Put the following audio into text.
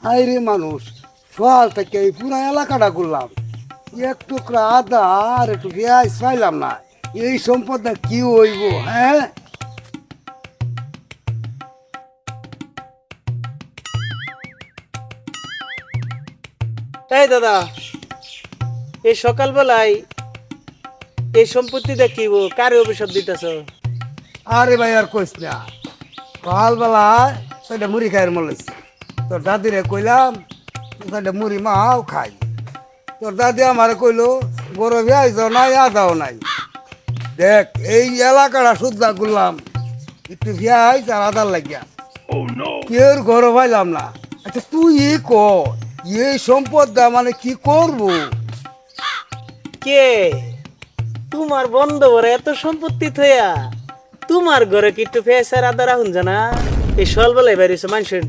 আইরে মানুষ সকাল থেকে এই পুরা এলাকাটা ঘুরলাম, এক টুকরা আদা আর একটু পেঁয়াজ পাইলাম না। এই সম্পদটা কি হইব? হ্যাঁ, এই দাদা, এই সকালবেলায় এই সম্পত্তি দেখিব কারে অভিশাপ দিতেছ? আরে ভাই আর কইস না, সকালবেলা সেটা মুড়ি খাইয়ের মলেছি। তোর দাদিরে কইলাম সেটা মুড়ি মাও খাই। তোর দাদি আমার কইলো বড় পেঁয়াজ নাই আদাও নাই। দেখ এই এলাকাটা শুদ্ধা করলাম একটু পেঁয়াজ আর আদার লাগিয়া, কেউ ঘর পাইলাম না। আচ্ছা তুই এই সম্পদটা মানে কি করবো? কে তোমার বন্ধ ভরে এত সম্পত্তি থইয়া তোমার ঘরে কি একটু ফেসার আদা রাখুন জানা? এই সকালবেলায় বেরিয়েছে মানুষের